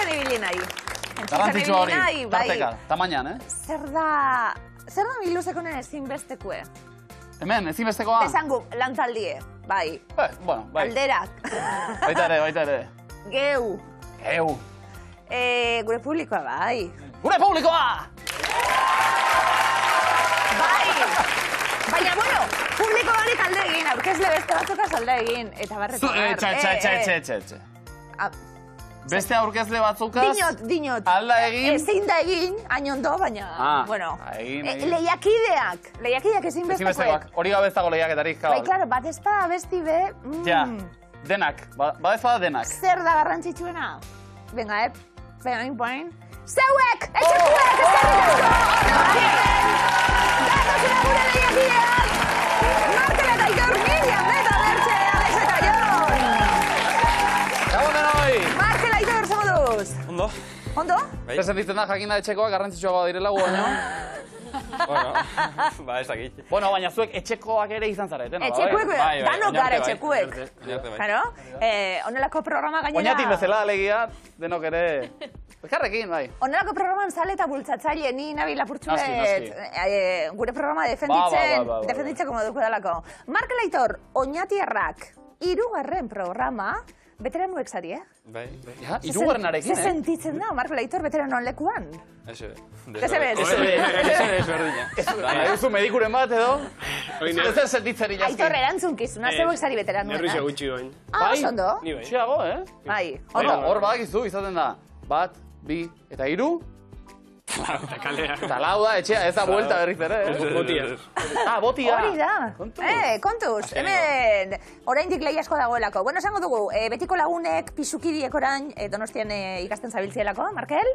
Entxitzen ibili nahi. Garrantzitsua hori, tarteka, tamainan, Zer da biluzeko nire ezinbestekue? Hemen, ezinbestekoa? Esangu, lantzaldie, bai. Bueno, bai. Alderak. Baita ere. Geu. Gure publikoa, bai. Gure publikoa! Bai! Baina, bueno, publiko barik alde egin, aurkezle beste batzukaz alde egin, eta barretu Txe. Beste aurkezle batzukaz... Dinot. Alda egin... Zein da egin, hain ondo, baina... Bueno, lehiakideak ezinbestekoek. Hori gabe ez dago lehiaketarik, Bai, klaro, bat ez bada besti be... Ja, denak, bat ez bada denak. Zer da garrantzitsuena? Venga, point. Zeuek! Etxekuek! Eskerrik asko! Datozera gure lehiakideak! Markel eta Aitor, Miriam, Beta, Mertxe, Alex eta Jon! Gabon denoi! Markel, Aitor, zer moduz? Ondo. Ondo? Zer sentitzen da jakinda etxekoak garrantzitsuagoa direla gu baino? Bueno, ez dakit. Bueno, baina zuek etxekoak ere izan zareten, no? Etxekuek, danok gara etxekuek. Claro, onelako programa gainera... Oinatik bezala alegia, denok ere... Elkarrekin, bai. Onelako programan zale eta bultzatzaile, ni nabil apurtxuet gure programa defenditzeko moduko dalako. Markel Aitor, Oñatiarrak, 3. programa, veteranuek zari, Bai. Ja, 3.arekin, Ze sentitzen da, Markel Aitor, veteranon lekuan? Ese. Ese berdina. Nahi duzu medikuren bat edo? Ez sentitzen ilazki. Aitor, erantzunkizuna, zeuek zari veteranuena. Nervizio gutxi goin. Oso ondo? Txiago, Bai. Hor badakizu, izaten da. 1, 2 eta 3. Eta kalea. Eta lau da, etxea, ez da buelta berriz ere. Botia. Botia. Hori da. Kontuz. Hemen, oraindik lehi asko dagoelako. Bueno, esango dugu, betiko lagunek pisukidiek orain Donostian ikasten zabiltzielako, Markel?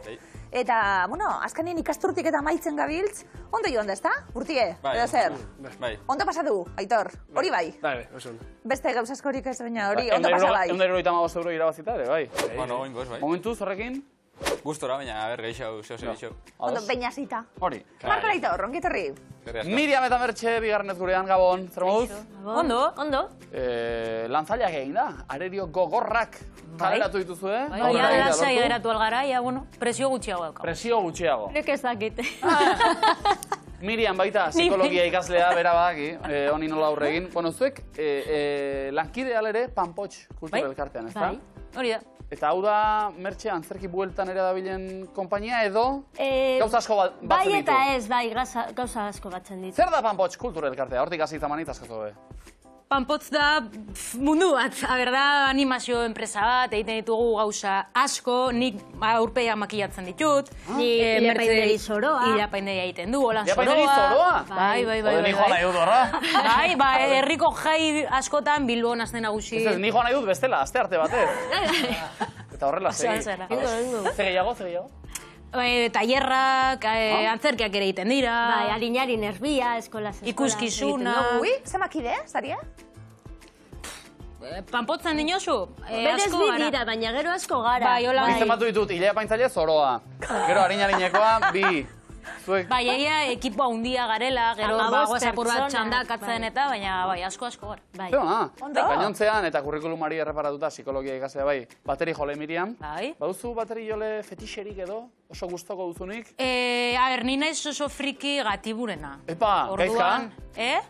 Eta, bueno, azkanien ikasturtik eta maitzen gabiltz, ondo joan da, ezta? Urtie, edo zer? Bai. Ondo pasatu, Aitor, hori bai? Bai, oso ondo. Beste gauzaskorik ez baina hori, ondo pasa bai? 175 euro irabazita ere, bai. Bueno, oingoz, bai. Momentu, zorrekin? Gustora, baina, a ber, geixau, zeo. Ondo, beinazita. Hori. Markel Aitor, ongitorri. Miriam eta Mertxe, bigarrenez gurean, Gabon, zer moduz? Ondo. Lantzaileak egin da, arerio gogorrak kaleratu dituzu, Bai, lasai geratu algara, bueno, presio gutxiago dauka. Presio gutxiago. Nek ez dakit. Miriam baita, psikologia ikaslea, bera badaki, honi nola aurre egin. Bueno, zuek, lankide alere Panpotx kultura elkartean, ez da? Bai, hori da. Eta hau da, Mertxe, antzerki bueltan ere dabilen konpainia edo gauza asko batzen ditu? Bai eta ez, bai, gauza asko batzen ditu. Zer da Panpotx kultura elkartea? Hortik hasi zamanit askatu be. Panpotz da mundu bat, da animazio enpresa bat, egiten ditugu gauza asko, nik aurpeia makillatzen ditut. Ilapainderi zoroa. Ilapainderi egiten du, holan zoroa. Ilapainderi zoroa? Bai. Ode, ni joan nahi dut horra. Bai, herriko jai askotan Bilbon azten nagusi. Ez, ni joan nahi dut bestela, aste arte batez. Eta horrela, segi. Zer gehiago? Tailerrak, antzerkiak ere egiten dira. Bai, alinari nerbia, eskolas. Ikuskizuna. Ui, zemakide, zaria? Panpotzen dinosu? Berez dira, baina gero asko gara. Bai, hola. Bizten batu ditut, hilea paintzaile zoroa. Gero harin-harinekoa, 2. Bai, egia ekipoa handia garela, gero goazapur bat txandakatzen eta, baina bai, asko gara. Gainontzean eta kurrikulumari erreparatuta psikologia ikaslea bai, bateri jole Miriam. Bai. Baduzu bateri jole fetixerik edo? Oso gustoko duzunik? Ni naiz oso friki gatiburena. Epa, gaizka?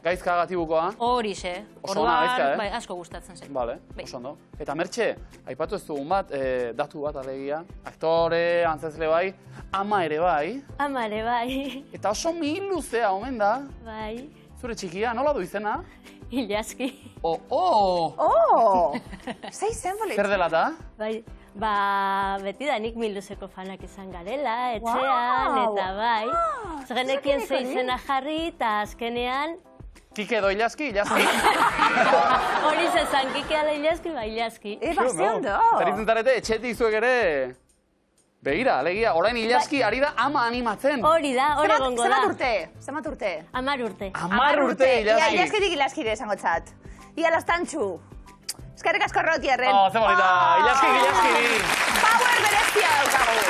Gaizka gatibukoa? Horixe. Oso ona gaizka, bai, asko gustatzen zen. Bale, oso ondo. Eta Mertxe, aipatu ez dugun bat, datu bat alegia. Aktore, antzezle bai, ama ere bai. Ama ere bai. Eta oso mihil luzea omen da. Bai. Zure txikia, nola du izena? Ilaski. Zei zen bolit. Zer dela da? Bai. Beti da nik miluzeko fanak izan garela, etxean, eta bai. Zegenekien ze izena jarri, eta azkenean... Kike edo Ilaski? Hori zezan, Kike ala Ilaski, ba Ilaski. Ze ondo. Zeritzen zarete, etxetik zuek ere... Begira, alegia, orain Ilaski ari da ama animatzen. Hori da, hori gongo da. Zemat urte? 10 urte. 10 urte, Ilaski. Ia, Ilaskirik Ilaskire esango txat. Ia lastantxu. Eskerrik asko Rotiarren. Ze bonita, Ilaskiri. Power berezia daukagu.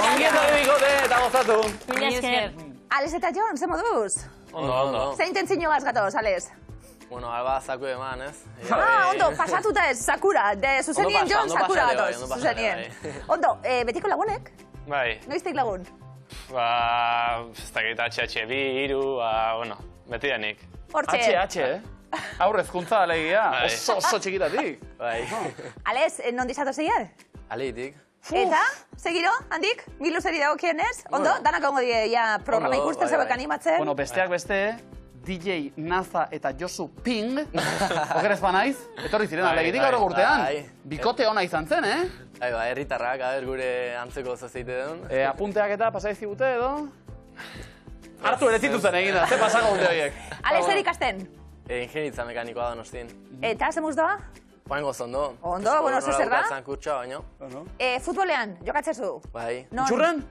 Ongieto bikote eta gozatu. Mila esker. Ales eta Jon, ze moduz? Ondo. Ze intentzio gaz gatoz, Ales? Bueno, alba zaku eman, ez? Ondo, pasatuta ez, Sakura. Zuzenien Ondo pasa, Jon, ondo Sakura pasa ere, datoz. bai, ondo pasa ere, Zuzenien. Ondo, betiko lagunek? Bai, Noiztik lagun? ez dakit, HH bi, iru, bueno, beti denik. Hortxe. HH, Aurrezkuntza alegia, Bai. oso txikitatik. Bai. Alez, non dizatu zeiar? Aleitik. Eta, segiro, handik, miluzeri dagokienez? Ondo, danak ongo die, ja, programa Ondo, ikusten bai, zeuek bai. animatzen. Bueno, besteak beste, DJ Naza eta Josu Ping, okerez banaiz, etorri ziren Bai, alegitik bai, gaur urtean. bai. Bikote ona izan zen, Bai, ba, herritarrak, gure antzeko zozeite duen. Apunteak eta pasaiz zigute edo? Hartu ere zituzen egin da, ze pasako gute horiek. Alez, zer ikasten? Ingenieritza mekanikoa da nostin. Eta, zemuz doa? Joango zondo. Ondo, bueno, ze zer da? Bukatzen kurtsoa, baino. Futbolean, jokatzezu? Bai. Non? Txurren?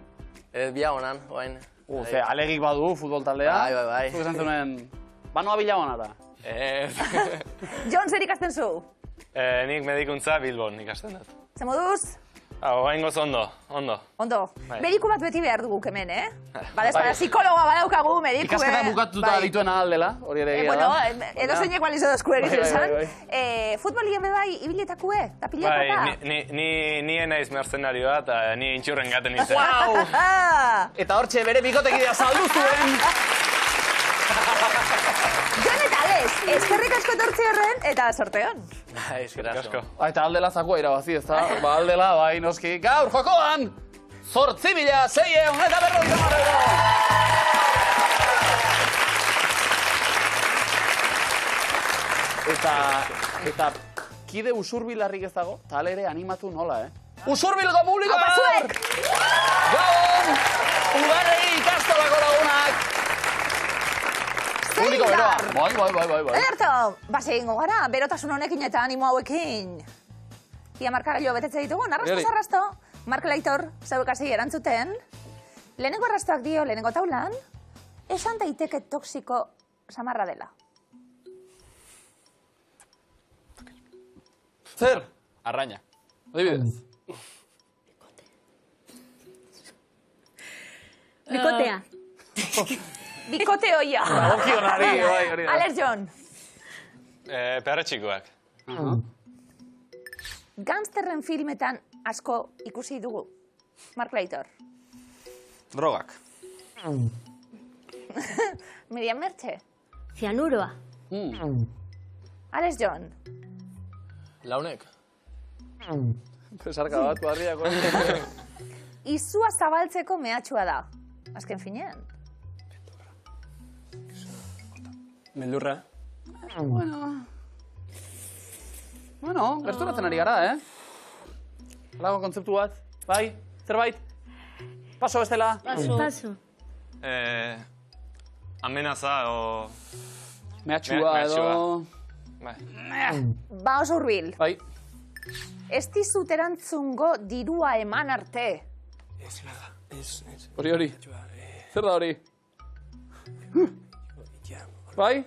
Bia honan, oain. Ze alegik badu futbol taldea. Bai, bai, bai. Zuk esan zunen, banoa bila honara. Ez. Jon, zer ikasten zu? Nik medikuntza Bilbon ikasten dut. Ze moduz? Oaingoz ondo. Ondo. Bai. Mediku bat beti behar duguk hemen, Bada, psikologa badaukagu, mediku, Ikasketa bukatuta Bai. dituena aldela, hori ere egia Bueno, da. edo zeinek balizo dozku egizu Bai, esan. bai, Futbolien bai, ibiletakue, eta Bai, pilatuta. ni naiz mercenarioa eta ni intxurren gaten nintzen. Wow! Eta hortxe bere bikotekidea saldu zuen. Jon eta Alex, eskerrik asko etortzi erren, eta sorteon. Bai, eskerrik asko. Eta aldela zakua irabazi, ez da? Ba, aldela, bai, noski. Gaur jokoan, 8.600 eta 50 euro. Eta kide usurbilarrik ez dago, tal ere animatu nola, Usurbilgo publikoa! Haupa zuek! Gabon! Ugarrei ikastolako lagunak! Publiko beroa. Bai. Ederto, base egingo gara, berotasun honekin eta animo hauekin. Ia markagailu betetze ditugu, narrasto Hori. zarrasto, Mark Laitor, zeuek hasi erantzuten. Lehenengo arrastoak dio, lehenengo taulan, esan daiteke toxiko samarra dela. Zer? Arraina. Adibidez. Bikotea. Bikote hoia. Dagokionari, bai, hori da. Alex Jon, Perretxikoak. gangsterren filmetan asko ikusi dugu. Mark Laitor. Drogak. Miriam Mertxe. Cianuroa. Alex Jon. Launek. Pesarka bat, kuadriako. Izua zabaltzeko mehatxua da. Azken finean. Meldurra. Bueno, gerturatzen ari gara, Halago kontzeptu bat, bai, zerbait? Paso bestela. Paso. Amenaza o... Mehatxua edo... Bai. Ba oso hurbil. Bai. Ez dizut erantzungo dirua eman arte. Hori. Zer da hori? Bai?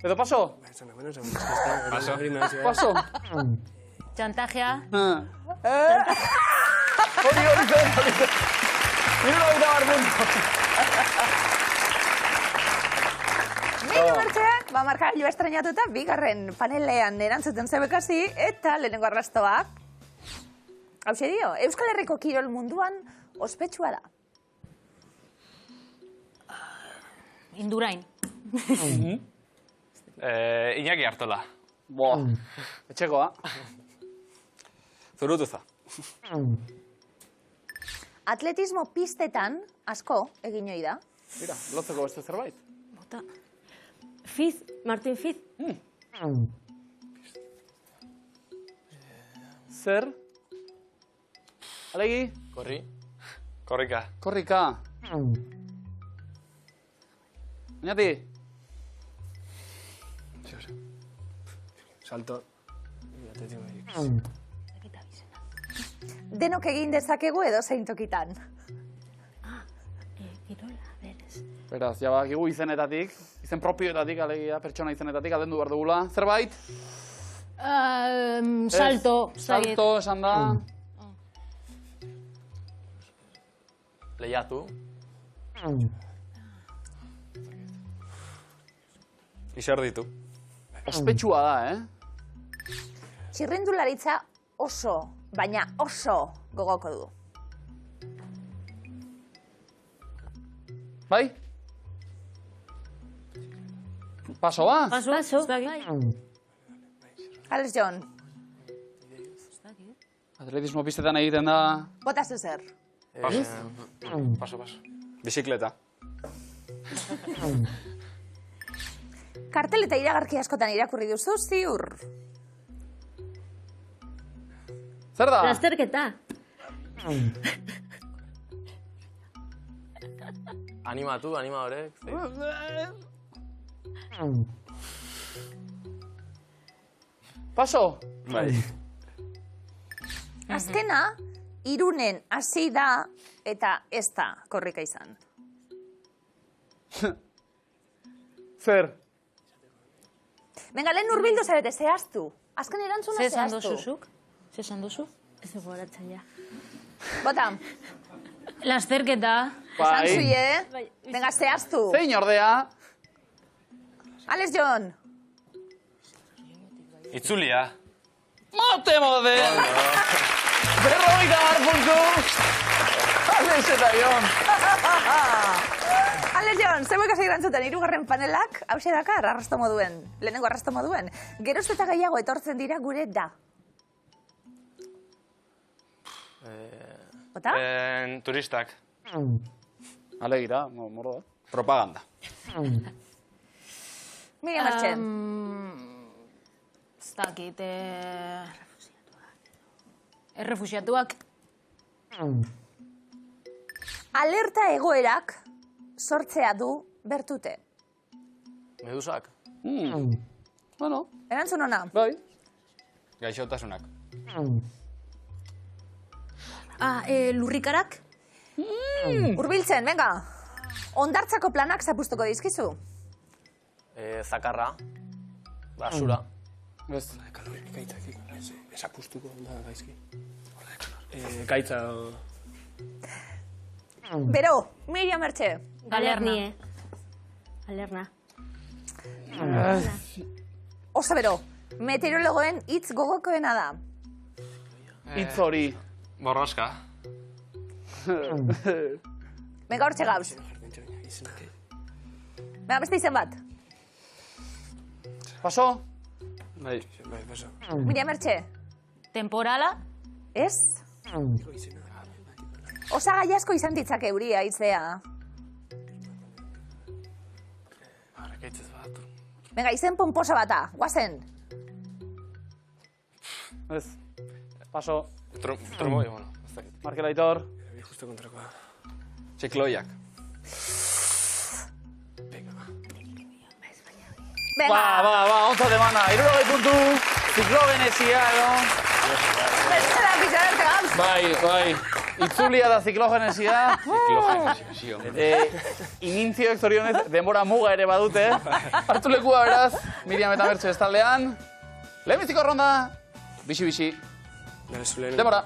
Edo paso? Paso? Txantajea. Hori zen. Nire hori da punto. Miriam Mertxe, ba markagailu estrenatuta, bigarren panelean erantzuten zebekasi, eta lehenengo arrastoak. Hau dio, Euskal Herriko kirol munduan ospetsua da. Indurain. Iñaki Artola. Boa, etxekoa. Zurutuza. Atletismo pistetan asko egin ohi da. Mira, lotzeko beste zerbait. Bota. Fiz, Martin Fiz. Zer? Alegi? Korri. Korrika. Korrika. Oñati? Salto. Denok egin dezakegu edo zein tokitan. Kirola, berez. Beraz, ja bakigu izenetatik, izen propioetatik, alegia, pertsona izenetatik, aldendu behar dugula. Zerbait? Salto. Salto, esan da. Lehiatu. Iser ditu. Ospetsua da, Txirrindularitza oso, baina oso gogoko du. Bai? Paso ba? Paso. Alex Jon, Atletismo pistetan egiten da... bota zer. Paso. Bizikleta. Kartel eta iragarki askotan irakurri duzu, ziur. Zer da? Lasterketa. Animadorek. Paso? Bai. Azkena, Irunen hasi da eta ez da korrika izan. Zer? Venga, lehen urbildu zarete, zehaztu. Azken erantzuna Ze esan zehaztu. duzuzuk? Ze esan duzu? Ez dugu horatzen ja. Bota, Lasterketa. esan zuie. Venga, zehaztu. Zein ordea? Alex Jon, Itzulia. Mate mode! Berrogeita puntu! Alex eta Jon. Alex Jon, zeuek hasi erantzuten, hirugarren panelak, hause dakar, arrasto moduen, lehenengo arrasto moduen. Geroz eta gehiago etortzen dira gure da. Bota? Turistak. Alegira, mordo. Propaganda. Miriam Mertxe. Ez dakit, errefusiatuak. Alerta egoerak sortzea du bertute. Medusak. Bueno, Erantzun ona. bai. Gaixotasunak. Lurrikarak? Urbiltzen, venga. Ondartzako planak zapustuko dizkizu. Zakarra. Basura. Ez. Esapustuko da gaizki. Gaitza... Bero, Miriam Mertxe. Galernie. Galerna. Oso bero, meteorologoen hitz gogokoena da. Hitz hori. Borroska. Venga, hortxe gauz. Venga, beste izen bat. Paso? Bai. Miriam Mertxe. Temporala? Ez? Osagai asko izan ditzake euria, izea. Venga, izen pomposa bata, guazen. Ez. Paso. Tromoi, bueno. Markel Aitor. Justo kontrakoa. Txikloiak. Venga, Onza demana. 60 puntu. Ziklogenezia, edo. bestela pizararte gauz. Bai. Itzulia da ziklogenezia. Inintzioek zorionez, denbora muga ere badute. Hartu lekua beraz, Miriam eta Mertxe bestaldean. Lehenbiziko ronda. Bixi. Denbora.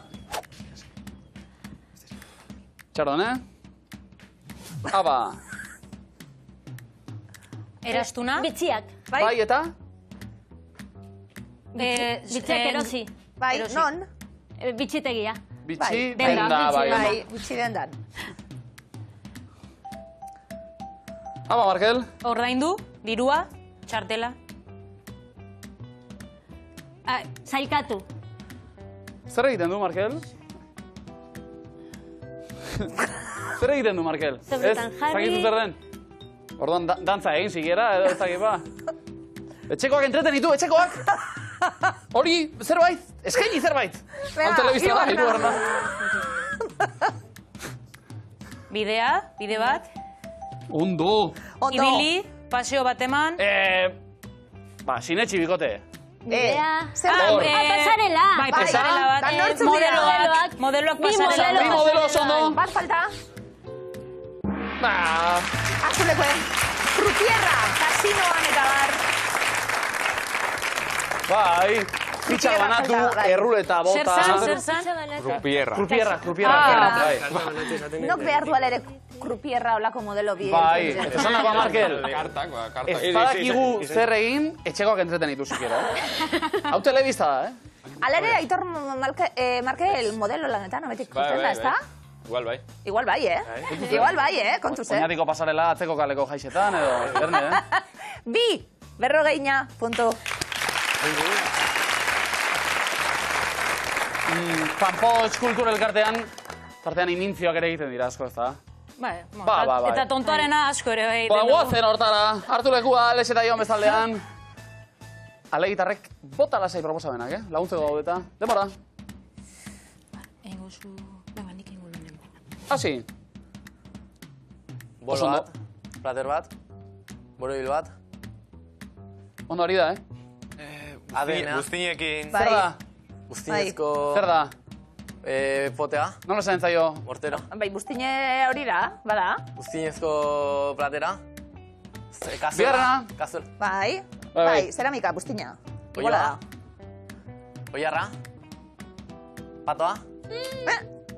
Txardon, Aba. Erastuna? Bitxiak. Bai eta? Bitxiak erosi. Bai, Erosi. non? Bitxitegia. Bitxi, denda, denda, bai. Bai, gutxi dendan. Aba, Markel. Ordaindu, dirua, txartela. Zailkatu. Zer egiten du, Markel? Zer egiten du, Markel? Zerbitan jarri. Zakizu zer den? Orduan, dantza egin zikiera, edo ez dakit ba. Etxekoak entretenitu, etxekoak! Hori, zerbait, eskaini zerbait! Venga, Hau telebista da, hirugarrena. hirugarrena. Bide bat. Ondo! Ondo. Ibili, paseo bat eman. Sinetxi bikote. Bidea. Zer Hor. da? Pasarela. Bai, pasarela bat. Da nortzuk dira? Modeloak Bi pasarela. Bi modelo oso ondo. Bat falta. Ba, Azulekoen. Frutierra, kasinoan eta bar. bai. Fitxa banatu, erruleta, bota... Zer zan? Krupierra. Nok behar duela ere krupierra olako modelo bi. Bai, esan dagoa, Markel. Kartak, kartak. Ez badakigu zer egin, etxekoak entretenitu zikera, Hau telebista da, Ala ere, Aitor Markel modelo lanetan, abetik ikusten da, ezta? Igual bai. Igual bai, Igual bai, kontuz, Oñatiko pasarela atzeko kaleko jaixetan, edo, berne, Bi, berrogeina, puntu. Panpoch kultur elkartean, tartean imintzioak ere egiten dira asko, ez da? Bai, Ba. eta tontoarena asko ere egiten Ba, dugu. guazen hortara, hartu lekua, Alex eta Ion bezaldean. Alegitarrek bota lasai proposamenak, laguntzeko gaudeta. Demora. Eingo zu... Venga, nik eingo lehenen. Hasi. Bol Oso ondo. bat, plater bat, borobil bat, Ondo ari da, ADN-a, Guztinekin. Bai. Zer da? guztiezko Zer da? potea, Nola zain zaio? mortero, Bai, bustine hori da, bada. guztiezko platera, Bigarrena. kazuela, Bai, Bai. bai, zeramika, bustina. Iguala da. oiarra, patoa,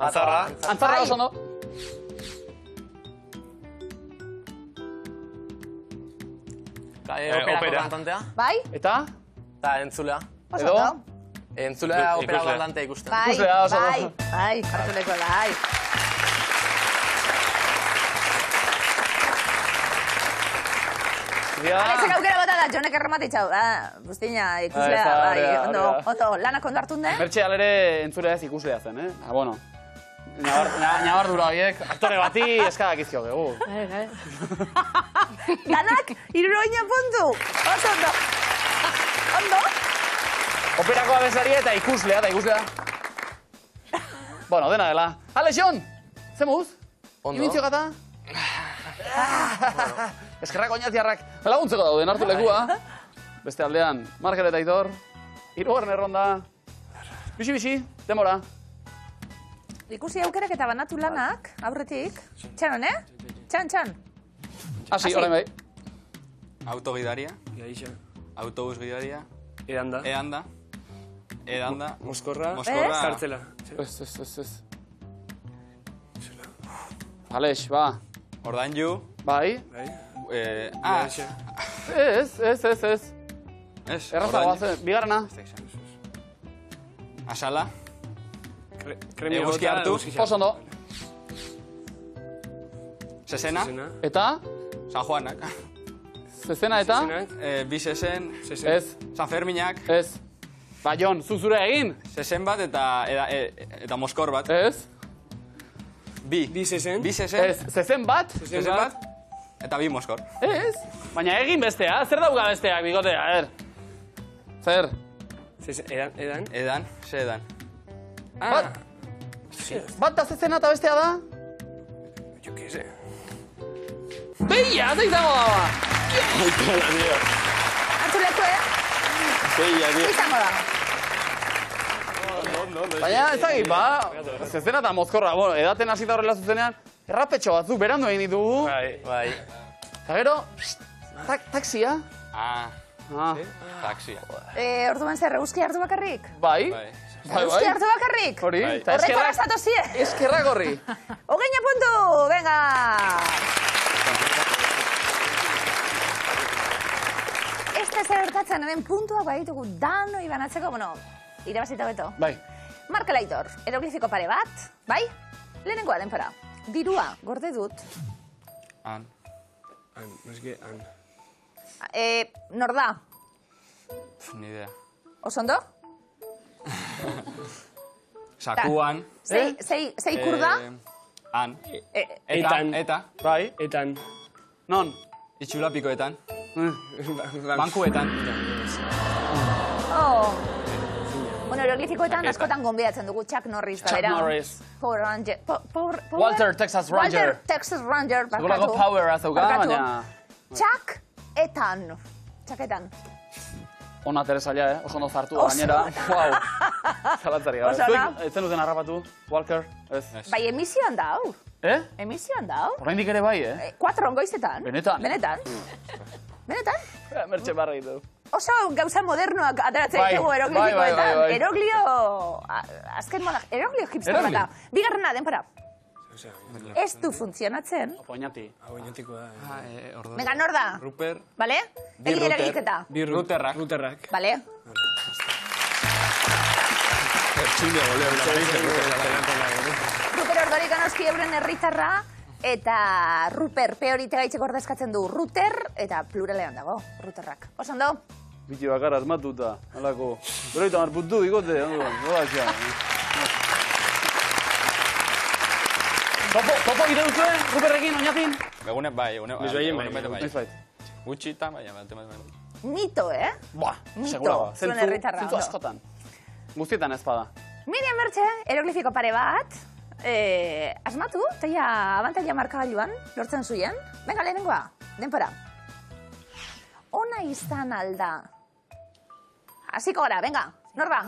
Antzarra. Antzarra Bai. oso ondo. operako opera. kantantea, Bai, Eta? eta entzulea. oso Edo? ondo. Entzulea opera Ikusle. kantantea ikusten. Bai, Ikuslea oso bai, ondo. bai, hartuleko, bai. Alexek aukera bota da, Jonek errematitxau. Bustina, ikuslea, Ah, bai, hori da, ondo, hori da. ondo, lanak ondo hartun den. Mertxe alere entzulea ez ikuslea zen, bueno. Nabardura horiek, aktore bati eskadak izkio gegu. Lanak, iruroina puntu. Oso ondo. Ondo? Operako abesaria eta ikuslea. Bueno, dena dela. Ale, Jon! Zemuz? Ondo. Imintzio gata? Eskerrak oinatiarrak laguntzeko dauden hartu lekua. Beste aldean, Markel eta Aitor. Hirugarren erronda. Bixi, demora. Ikusi aukerak eta banatu lanak, aurretik. Txanon, Txan. Hasi, orain bai. Autogidaria, Gaixa. autobus gidaria, Edanda. edanda, Moskorra. moskorra, Kartzela. Ez. Aleix, ba. ordainju, Bai. Bai. Gaixa. Ez. Erraza ordainju. goazen. Bigarrena. Asala, Kremio Eguzki bota, hartu. eguzki Oso ondo. Zezena, Zezena. Eta? San Juanak, Zezena eta? Zezenak. bi zezen, Zezen. Ez. San Ferminak, Ez. Ba, Jon, zure egin? zezen bat eta moskor bat. Ez. Bi zezen. Bi zezen, Ez. Zezen bat? zezen bat, eta bi moskor. Ez. Baina egin bestea. Zer dauka besteak, bikotea, Zer? Zezen. Edan. Edan, zedan. Bat? Bat da zezena eta bestea da? Jo, que sé. Beia, ze izango da, Hartuleko, izango da. Baina, ez dakit, ba, zezena eta mozkorra, bueno, edaten hasita horrela zuzenean, errapetxo batzuk berandu egin ditugu. Bai, Eta gero, taksia. Taxia. Orduan zer, eguzki hartu bakarrik? Bai. Bai. Eguzki hartu bakarrik? Hori, eta Horretara zatozie. eskerrak horri. Hogeina puntu, venga! Ez zer gertatzen, hemen puntuak baditugu danoi banatzeko, bueno, irabazita beto. Bai. Markel Aitor, eroglifiko pare bat, bai? Lehenengoa denpora. Dirua, gorde dut. Han. No es que han. Nor da? Ni idea. Osondo? Sakuan. Zei kurda? Han. Etan. Eta. Bai. Etan. Non? Itxulapikoetan. Bankuetan. Bankuetan. Oh. Bueno, eroglifikoetan askotan gonbidatzen dugu Chuck Norris. Chuck Norris. Power Ranger. Walter, Texas Ranger. Walter, Texas Ranger. Segurako power azauka, baina... Chuck etan. Chucketan. Ona Teresaia, oso ondo zartu Oso gainera. Wow. Zalantzari gabe. Oso ona. Zuek, etzen duten harrapatu, Walker, ez. Bai, emisioan da, hau. Emisioan da, hau. Oraindik ere bai, 4 ongoizetan. Benetan? Benetan? Mertxe barra ditu. oso gauza modernoak ateratzen ditugu eroglifikoetan. Eroglio... Azken moda, eroglio hipster bat da. Bigarrena, denpora. Ez du funtzionatzen. Oñati. Oñatiko da. Venga, nor da? Ruper. Bale? Egin eragiketa. Ruterrak. Ruterrak. Bale? Ertxilio, Ruper Ordorika noski euren herritarra, eta Ruper peorite gaitzeko ordezkatzen du Ruter, eta pluralean dago, Ruterrak. Osando? Biti bakar asmatuta, alako. Beroita marputu digote, nola txea. Topo ide duzue, Ruperrekin, oinatin? Begune bai, Noiz bait. Gutxita, bai. Mito, Buah, Mito, segura ba. zuen herritarra, Zentzu ondo. askotan. Guztietan ez bada. Miriam Bertxe, eroglifiko pare bat, asmatu, teia abantaila markagailuan, lortzen zuien. Venga, lehenengoa, denpora. Ona izan alda. Hasiko gara, venga, nor da?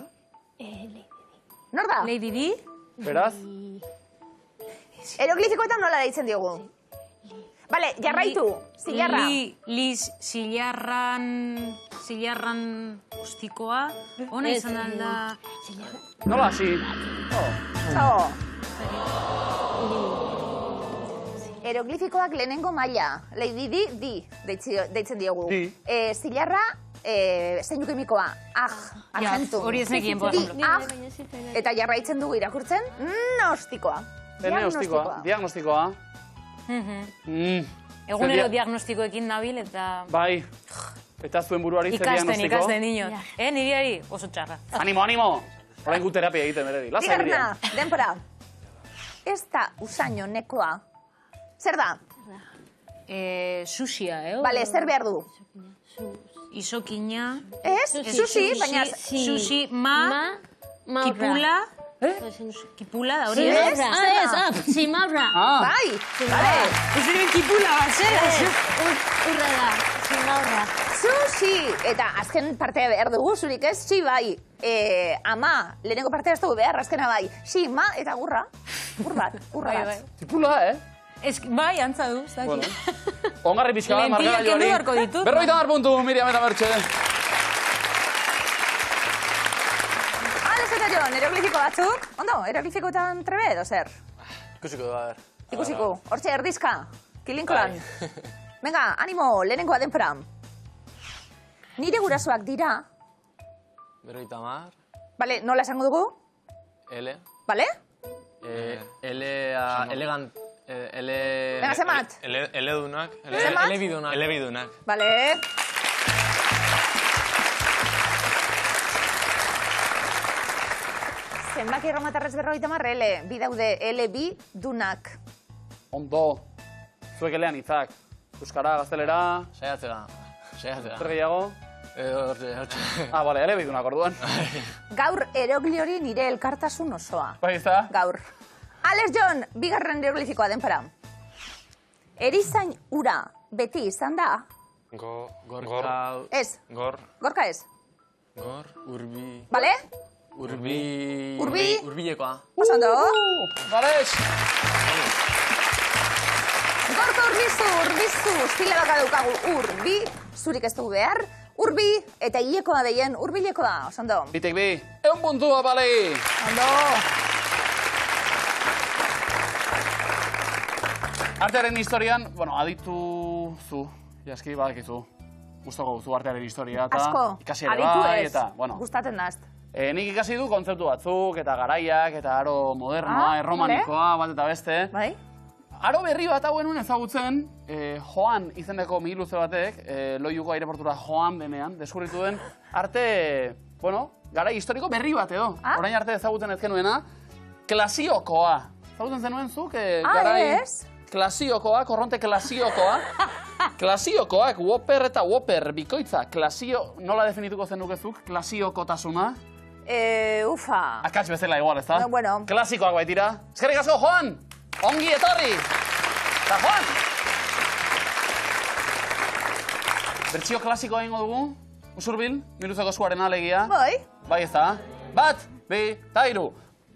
Nor da? Lady Di? Beraz? Eroglifikoetan nola deitzen diogu? Vale, jarraitu, zilarra. Zilarran ustikoa. Ona izan alda... Nola hasi? Eroglifikoak lehenengo maila. Lady Di deitzen diogu. Di. Zilarra, zeinu kimikoa. Argentu. Hori ez nekien, por ejemplo. Eta jarraitzen dugu irakurtzen, gnostikoa. Diagnostikoa. Egunero diagnostikoekin nabil eta... Bai. Eta zuen buruari zer diagnostiko? Ikasten dinot. Niriari oso txarra. Animo! Orain gu terapia egiten beredi. Lasa Bigarna, denpora. Ez da usaino nekoa. Zer da? Sushia, Bale, zer behar du? Isokina... Ez? Sushi, baina... Sushi, kipula... Kipula da hori? Zimaurra. Bai, bale. Ez diren kipula bat, zer? Urra da, zimaurra. Sushi! Eta azken partea behar dugu, zurik ez? Si, bai. Ama, lehenengo partea ez dugu behar, azkena bai. Si, ma, eta gurra. Gurra bat. Tipula, Bai, antza du, ez Bueno. dakit. Ongarri pixka bat, Lentilak kendu beharko ditut. 50 puntu, Miriam eta Mertxe. Eta Jon, eroglifiko batzuk. Ondo, eroglifikoetan trebe edo zer? Ikusiko da, ber. Ikusiko. Hortxe, erdizka. Kilinkolan. Venga, animo, lehenengoa denpora. Nire gurasoak dira. 50. Bale, nola esango dugu? L. Bale? Elegant. Venga, zemat. Eledunak. Zemat? Elebidunak. Bale. Zenbaki erromatarrez 50 L. Bi daude L, bi, dunak. Ondo. Zuek elean hitzak. Euskara, gaztelera... Saiatzera. Zer gehiago? Hortxe. Bale, elebidunak orduan. Gaur erogliori nire elkartasun osoa. Bai, ez da? Gaur. Alex Jon, bigarren eroglifikoa denpora. Erizain ura beti izan da. Gorka... Ez. Gorka ez. Gor, urbi... Bale? Urbi... Urbilekoa. Urbi... Osondo? Bales! Gorka urbizu, stile baka daukagu urbi, zurik ez dugu behar, urbi, eta hilekoa deien urbilekoa, osondo? Bitek bi, 1 puntua, bale! Ondo! Artearen historian, aditu zu, jaski badakizu. Gustoko zu artearen historia eta Asko, ikasi ere aditu bai, ez, eta, gustaten daz. Nik ikasi du kontzeptu batzuk, eta garaiak, eta aro modernoa, erromanikoa, bat eta beste. Bai? Aro berri bat hauen ezagutzen, Joan izeneko mihiluze batek, Loiuko aireportura joan denean, deskubritu den arte, garai historiko berri bat edo. Orain arte ezagutzen ez genuena, klasiokoa. Ezagutzen zenuen zuk, garai... Ez? Klasiokoa, korronte klasiokoa. Klasiokoak, Whopper eta Whopper, bikoitza. Nola definituko zenukezuk, klasiokotasuna? Ufa. Akats bezala igual, ez da? Bueno. Klasikoak baitira. Eskerrik asko, Joan! Ongi etorri! Eta Joan! Bertsio klasikoa egingo dugu? Usurbil, Miluzeko eskuaren alegia. Bai. Bai, ez da? 1, 2, eta 3.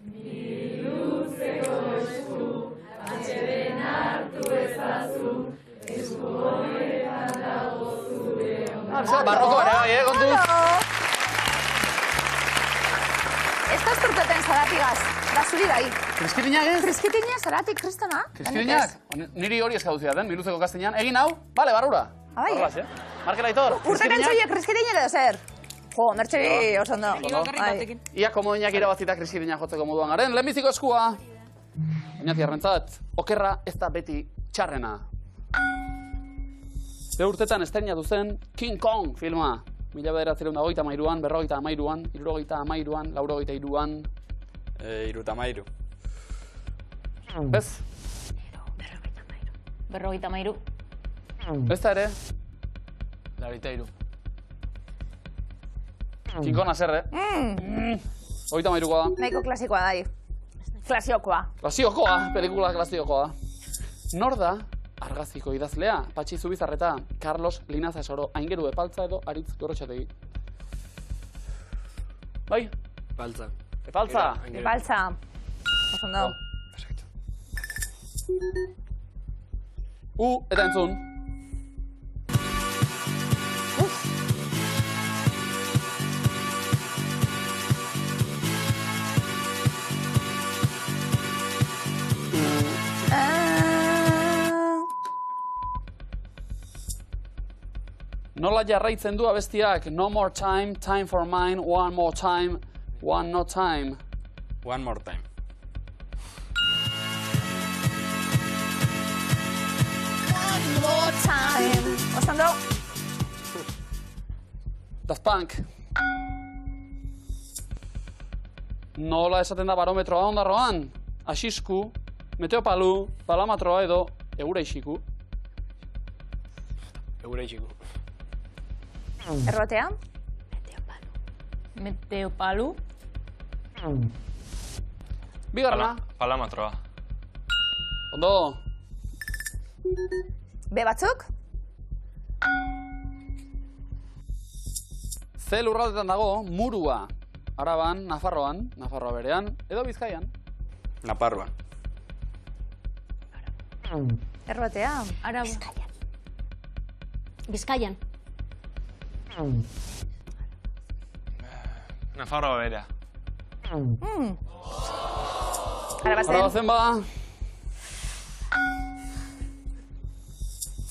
Miluzeko esku, atxeden hartu ezazu, esku honetan dago zure ongi. Barroko ere bai, kontuz. Ez da uzturteten zaratigaz, da zuri bai. Kriskitinak ez? Kriskitinia zaratik kristona? Kriskitinak? Niri hori eskatu zidaten, miluzeko kastinean. Egin hau, bale, barrura. Abai, Markel Aitor, urte kantzoiek kriskitinia edo zer? Jo, mertxeri oso ondo. Ia komodinak irabazita kriskitinak jotzeko moduan garen. Lehenbiziko eskua. Oñati arrentzat, okerra ez da beti txarrena. Be urtetan estrenatu zen King Kong filma. 1983an, 53an, 73an, 83an. 73. Ez? 53. Ez da ere? 83. King Kong aserre. 83koa da. Nahiko klasikoa da. Klasiokoa. Klasiokoa, pelikula klasiokoa. Nor da argaziko idazlea, Patxi Zubizarreta, Carlos Linaza Esoro, Aingeru Epaltza edo Aritz Gorrotxategi. Bai? Epaltza. Epaltza? Epaltza. Oso ondo. Eta entzun. Nola jarraitzen du abestiak? No more time, time for mine, one more time, one no time. One more time. One more time. Oso ondo. Daft Punk. Nola esaten da barometroa ondarroan? Asisku, meteopalu, balametroa edo euraixiku. Euraixiku. Errotea. Meteopalu. Bigarna. Palametroa. Ondo. Be batzuk? Ze lurraldetan dago Murua. Araban, Nafarroan, Nafarroa berean, edo Bizkaian. Naparroan. Errotea. Arabo. Bizkaian. Nafarroa bera. Arabazen. Arabazen ba.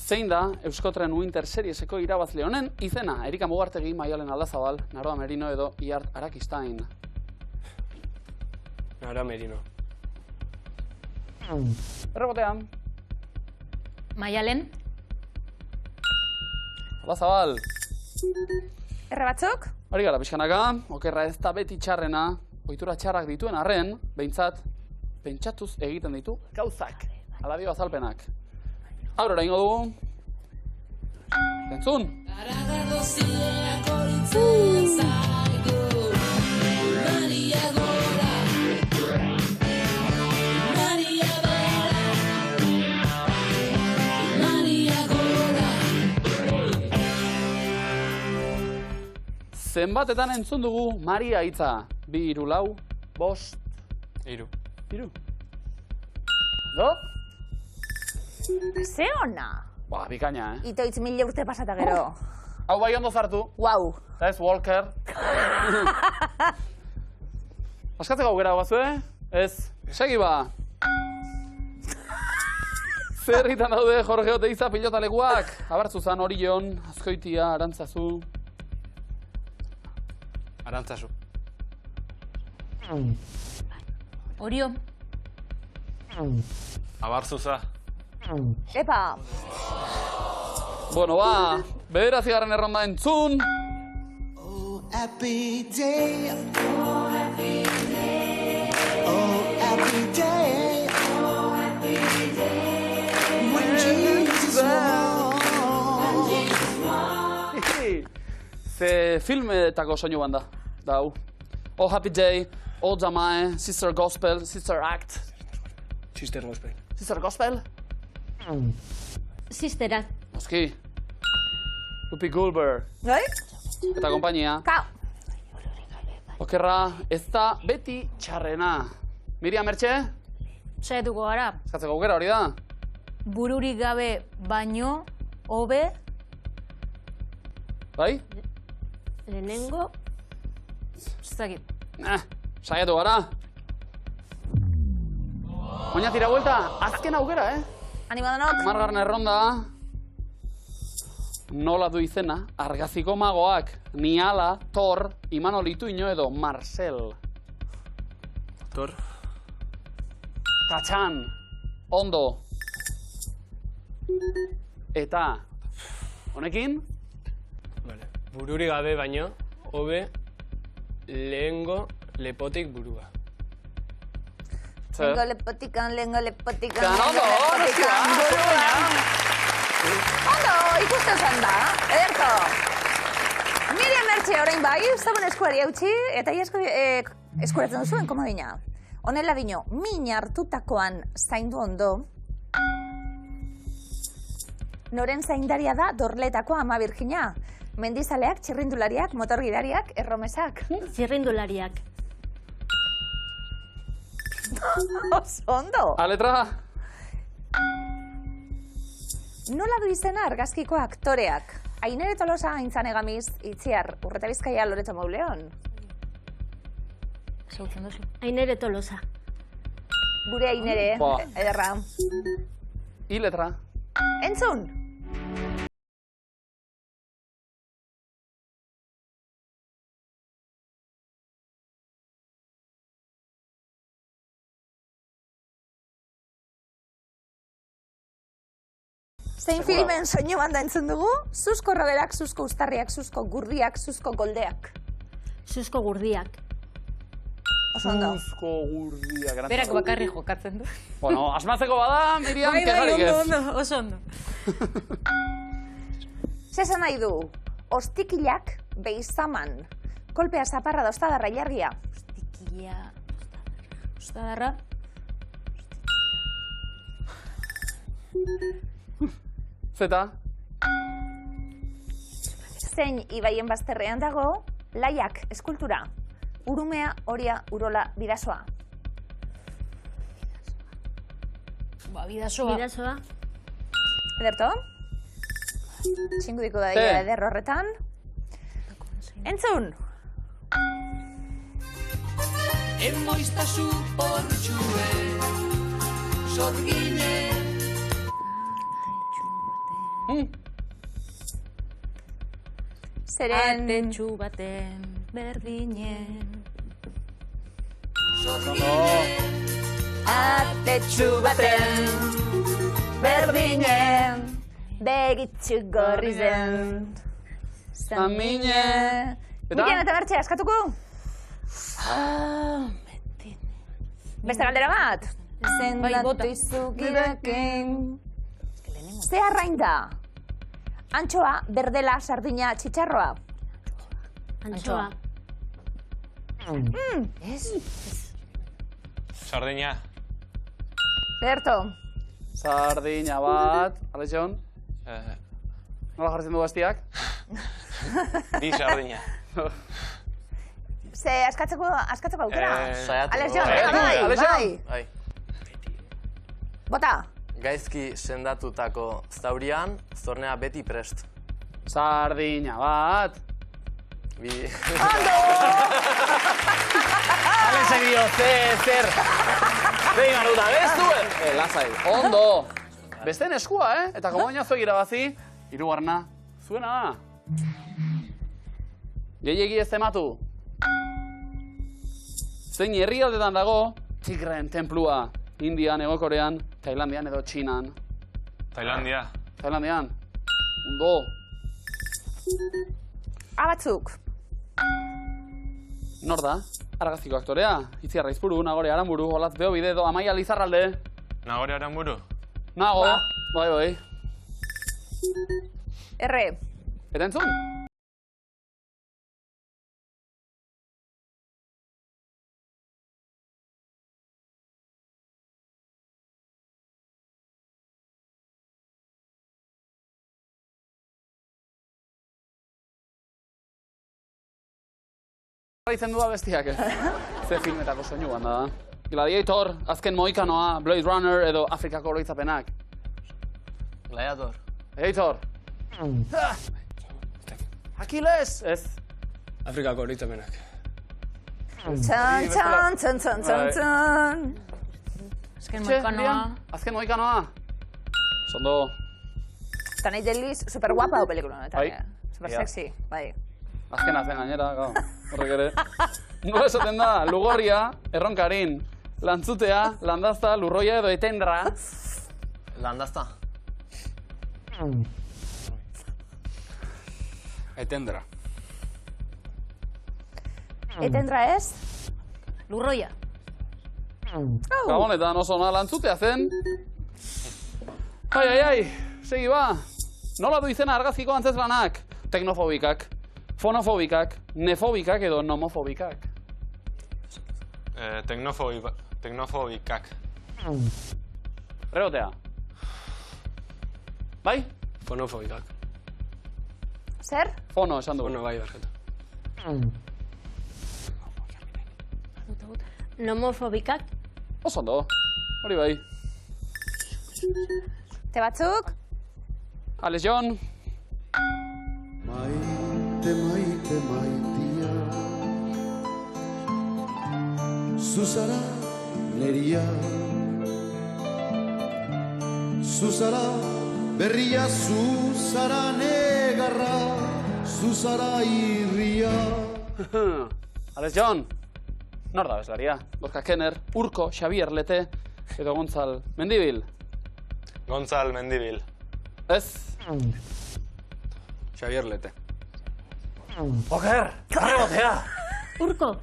Zein da Euskotren Winter Serieseko irabazle honen izena? Erika Mugartegi, Maialen Aldazabal, Naroa Merino edo Iart Arakistain. Naroa Merino. Errebotean. Maialen. Aldazabal. Erre batzuk? Hori gara, pixkanaka, okerra ez da beti txarrena, ohitura txarrak dituen arren, behintzat, pentsatuz egiten ditu gauzak. Ala dio azalpenak. Aurrera ingo dugu. Entzun! Zenbatetan entzun dugu Maria hitza. 2, 3, 4, 5. 3. 3. Do? Ze ona. Ba, bikaina, Itoitz 1000 urte pasata gero. Hau bai ondo zartu. Guau. Ez, Walker. Askatzeko aukera guazu, Ez, segi ba. Zerritan daude Jorge Oteiza pilotalekuak. Abartzuzan, Orion, Azkoitia, Arantzazu. Arantzazu. Orio. Abarzuza. Epa. Bueno, ba, bederatzigarren erronda entzun. Oh, happy day. Oh, happy day. Oh, happy day. Oh, happy day. When Jesus was. Ze filmetako soinu banda, da hau. Oh, happy day, Old Jamae, Sister Gospel, Sister Act. Sister Gospel. Sister Gospel? Sisterak. Noski. Whoopi Goldberg. Gai? Eta kompainia. Ka. Okerra, ez da beti txarrena. Miriam Mertxe? Saietuko gara. Eskatzeko aukera hori da. Bururik gabe baino, hobe. Bai? Lehenengo, Ez dakit. Saiatu gara. Oina tira vuelta, azken aukera, Animo denok. Margarren erronda. Nola du izena, argaziko magoak, Niala, Thor, Imanol Ituño edo Marcel. Tor. Tatxan, ondo. Eta, honekin, Vale. Bururi gabe baino, hobe lehengo lepotik burua. zer? Lehengo lepotikan, Ondo, Ondo, ikusten zen da, ederto. Miriam Mertxe orain bai, zaben eskuari hautsi, eta eskuratzen duzuen komodina. Honela dino, min hartutakoan zaindu ondo, noren zaindaria da dorletako Ama Birjina. Mendizaleak, txirrindulariak, motorgidariak, erromesak. txirrindulariak. Oso ondo. A letra, Nola du izena argazkiko aktoreak? Ainere Tolosa, Aintzane Gamiz, Itziar, Urreta Bizkaia, Loreto Mauleon. Zautzen duzu. Ainere Tolosa. Gure Ainere, Ba. ederra. I letra. Entzun! Zein filmen soinu banda entzun dugu? Zuzko roberak, zuzko ustarriak, zuzko gurdiak, zuzko goldeak. Zuzko gurdiak. Oso ondo. Uzko gurdia, grazia. Berak bakarri jokatzen du. Bueno, asmatzeko bada, Miriam, Bai, kejarik ez. ondo, oso ondo. Zesan nahi du, ostikilak beizaman. Kolpea zaparra da ostadarra jargia. Ostikila... Ostadarra... Zeta, Zein ibaien bazterrean dago, Laiak eskultura. Urumea, Oria, Urola, Bidasoa. Bidasoa. Bidasoa. Ederto? Txingudiko da Ze. eder horretan. Entzun! Emoiztazu portxue, sorgine. Zeren... Atetxu baten berdinen. Atetxu baten berdinen begitxu gorri zen. Zamine. Eta? Miriam eta Mertxe, askatuko? Beste galdera bat? Bai, bota. Zendatu izugirekin. Ze arrain da? Antxoa, berdela, sardina, txitxarroa. Antxoa. Sardina. Berto. Sardina bat, Alexon, nola jartzen du bastiak? Bi sardina. Ze askatzeko aukera? Saiatu. Alexon, Saiatu, bai, Alexon. bai. Bai. Bota. Gaizki sendatutako zaurian, zornea beti prest. Sardina bat. Bi... Alexek dio, zer. Zein maruta, bestu? Lasai, ondo. Besteen eskua, Eta komoina zuek irabazi, hirugarrena zuena. Gehiegi ez tematu. Zein herrialdetan dago, Tigreen tenplua. Indian, Hego Korean, Tailandian edo Txinan. Tailandia. Tailandian. Ondo. Abatzuk. Nor da? Argaziko aktorea. Itziar Aizpuru, Nagore Aranburu, Olatz Beobide edo Amaia Lizarralde. Nagore Aranburu. Nago. Bai. Erre. Eta entzun? Izendua bestiak, Ze filmetako soinu banda da. Gladiator, Azken Mohikanoa, Blade Runner edo Afrikako oroitzapenak. Gladiator. Gladiator. Aquiles! Ez. Afrikako oroitzapenak. Txan, txan, txan, txan, txan, txan. Azken moikanoa. Azken moikanoa. Sondo. Eta nahi deliz super guapa o pelikula. Bai. Super sexy, bai. Azken gainera, gau. Horrek ere. Nola esaten da, Lugorria, Erronkarin, Lantzutea, Landazta, Lurroia edo Etendra. Landazta. Etendra. Etendra ez? Lurroia. Gabonetan oso ona Lantzutea zen. Ai, segi ba. Nola du izena argazkiko antzezlanak? Teknofobikak, fonofobikak, nefobikak edo nomofobikak. Teknofobikak. Rebotea. Bai? Fonofobikak. Zer? Fono, esan dugu. Fono bai, barkatu. Nomofobikak. Oso ondo. Hori bai. Te batzuk? Alex Jon. Maite, maite, maitia Zuzara neria Zuzara berria Zuzara negarra Zuzara irria Alex Jon. Nor da bezlaria? Gorka Kenner, Urko, Xabier Lete edo Gontzal Mendibil. Gontzal Mendibil. Ez. Xabier Lete. Oker! Rebotea! Urko.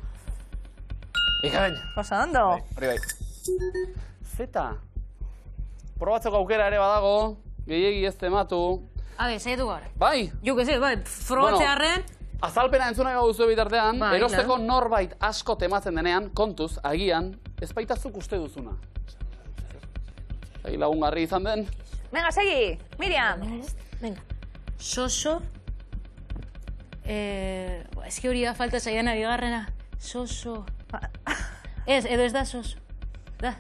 Ikain. Oso ondo. Hori bai. Zeta. Probatzeko aukera ere badago, gehiegi ez tematu. Habe, saiatu gara. Bai! Jo, que ze, bai, frobatzearren. Azalpena entzuna gau duzu bitartean, Bai, erosteko norbait asko tematzen denean, kontuz, agian, ez baitazuk uste duzuna. Egi lagungarri izan den. Venga, segi. Miriam. Venga. Soso. Eski hori da falta zaiana bigarrena. Soso. Ez, edo ez da soso. Da.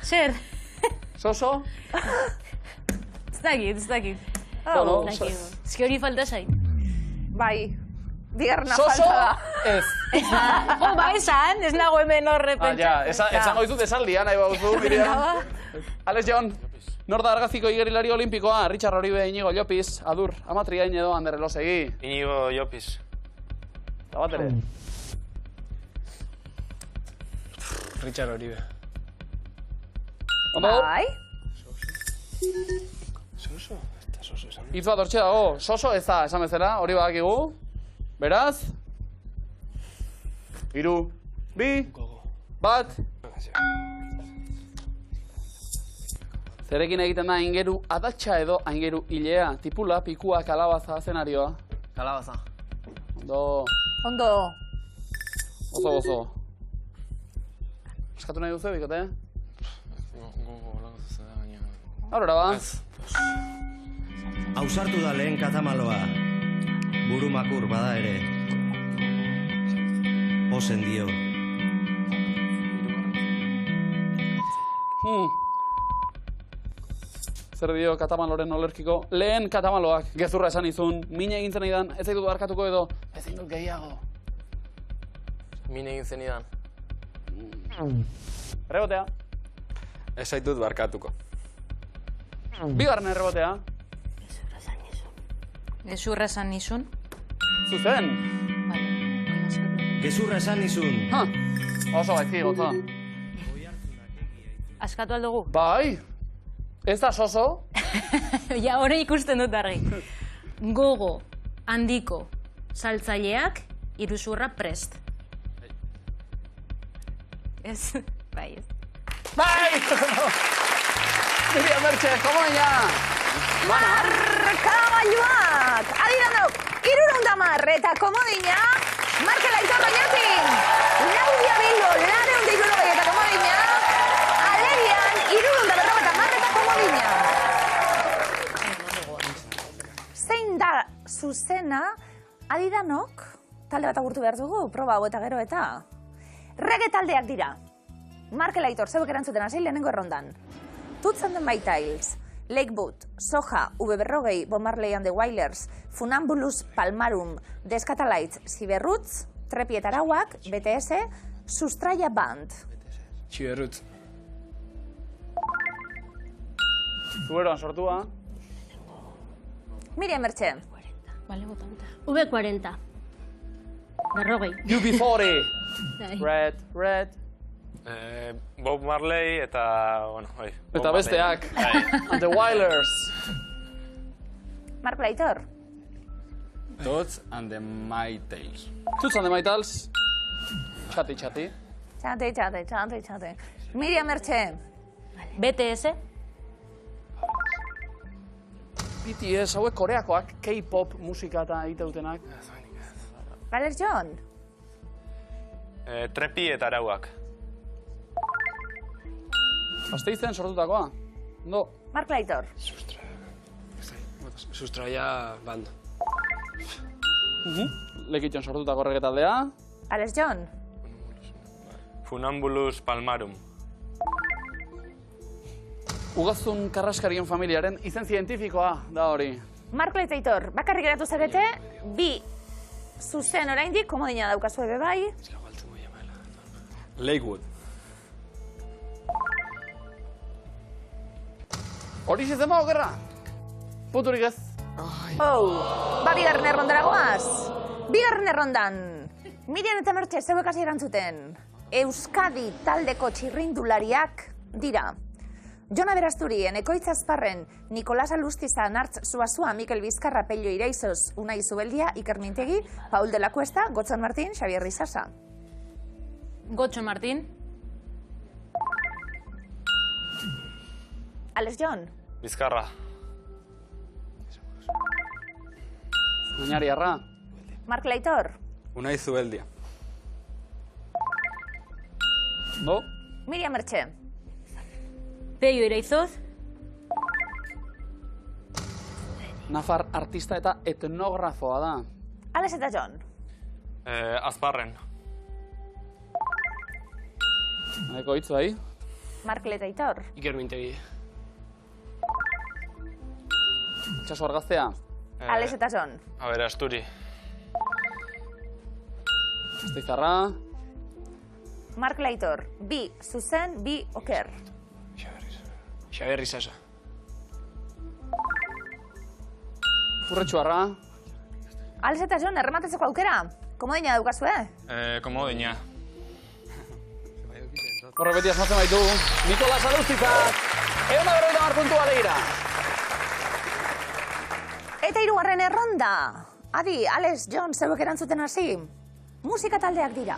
Zer? Soso? Ez dakit. Bueno, Eski hori falta zait. Bai. Bigarrena Soso? falta da. Ez. Ba, esan, ez nago hemen horre pentsa. Esango dizut esaldia, nahi baduzu, Miriam. Alex Jon, nor da argaziko igerilari olimpikoa, Richard Oribe, Inigo Llopis, Adur, Amatriain edo Ander Elosegi. Inigo Llopis. Eta bat ere. Richard Oribe. Ondo? Bai. Soso? Ez da soso esan. Hitz bat hortxe dago, soso ez da, esan bezala, hori badakigu. Beraz? 3, 2, 1. Zerekin egiten da aingeru adatxa edo aingeru hilea, tipula, pikua, kalabaza, zenarioa. Kalabaza. Ondo, Ondo. oso. Eskatu nahi duzu, bikote? Aurora ba. Ausartu da lehen katamaloa, burumakur bada ere. Osen dio. Zer dio katamaloren olerkiko? Lehen katamaloak gezurra esan izun, mine egin zen idan, ez zaitut barkatuko edo, ezin dut gehiago. Min egin zenidan. Rebotea. Ez zaitut barkatuko. Bigarren errebotea. Gezurra esan nizun. Zuzen. Gezurra esan nizun. Ha, oso gaizki, gotza. Askatu aldugu? Bai, ez da soso. Ja, hori ikusten dut argi. Gogo, handiko, saltzaileak, iruzurra prest. Ez, bai ez. Bai! Miriam Mertxe, komoina! Markagailuak! Adidanok, 310 eta komodina, Markel Aitor Oñatin! Laudia Bilbo, 260 eta komodina, Alerian, 350 eta komodina! Zein da zuzena, adidanok, talde bat agurtu behar dugu, proba hau eta gero eta. Reggae taldeak dira. Markel Aitor, zeuek erantzuten hasi lehenengo errondan. Toots and the Maytals, Lakewood, Soja, V40, Bob Marley and the Wailers, Funambulus Palmarum, The Scatalites, Cyberroots, Trepi eta Arauak, BTS, Sustraya Band. Txiberrut. Zuberoan sortua. Miriam Mertxe. Bale, botante. V40. Berrogei. UB40. Red. Bob Marley eta, bueno, oi. Eta besteak. And the Wailers. Mark Laitor. Tots and the My Tales. Toots and the Maytals. Txati. Txate. Miriam Mertxe. BTS. BTS, hauek koreakoak, K-pop musika eta egiteutenak. Alex John. Trepi eta Arauak. Gasteizen sortutakoa. No. Mark Laitor. Sustraia band. Lekition sortutako reggaetaldea. Alex John. Funambulus Palmarum. Ugaztun karraskarien familiaren izen zientifikoa da hori. Mark Laitor. Bakarrik geratu zarete, bi zuzen oraindik, komodina daukazu ebe bai. Lakewood. Hori zizen ba okerra? Punturik ez. Bigarren errondara goaz. Bigarren errondan. Miriam eta Mertxe zeuek hasi erantzuten. Euskadi taldeko txirrindulariak dira. Jon Aberasturi, Enekoitz Azparren, Nikolas Alustiza, Nartz Zuazua, Mikel Bizkarra, Pello Iraizoz, Unai Zubeldia, Iker Mintegi, Paul de la Cuesta, Gotzon Martín, Xabier Rizasa. Gotxo Martín. Alex John. Bizkarra. Oinariarra. Mark Laitor. Unai Zubeldia. No. Miriam Mertxe. Pello Iraizoz. Nafar artista eta etnografoa da. Alex eta John. Azparren. Enekoitz bai. Mark Laitor. Iker Mintegi. Itxaso argaztea. Alex eta John. Aberasturi. Gasteiztarra. Mark Laitor. Bi zuzen, bi oker. Xabier Rizasa. Furretxuarra. Alex eta John, errematetzeko aukera. Komodina daukazu, Komodina. Horre beti asmatzen baitu. Nikolas Alustizak. 150 puntua leira. Eta hirugarren erronda. Adi, Alex, John, zeuek erantzuten hasi. Musika taldeak dira.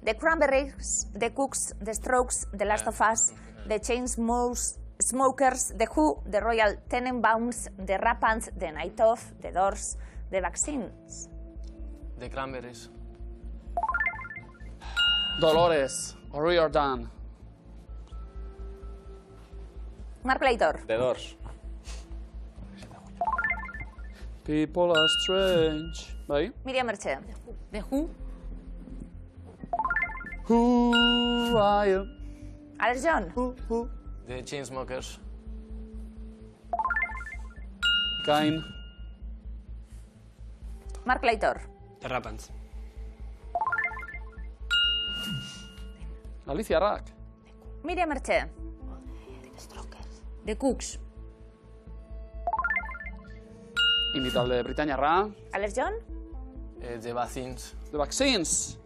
The Cranberries, The Cooks, The Strokes, The Last of Us, The Chainsmokers, The Who, The Royal Tenenbaums, The Rampants, The Night Of, The Doors, The Vaccines. The Cranberries. Dolores. O'Riordan. Mark Laitor. The Doors. People are strange. Bai? Miriam Mertxe. The Who. Who are you? Alex John. Who? The Chainsmokers. Kain. Mark Laitor. The Rampants. Aliziarrak. Miriam Mertxe. The Cooks. Inditalde Britainiarra. Alex John. The Vaccines. The Vaccines.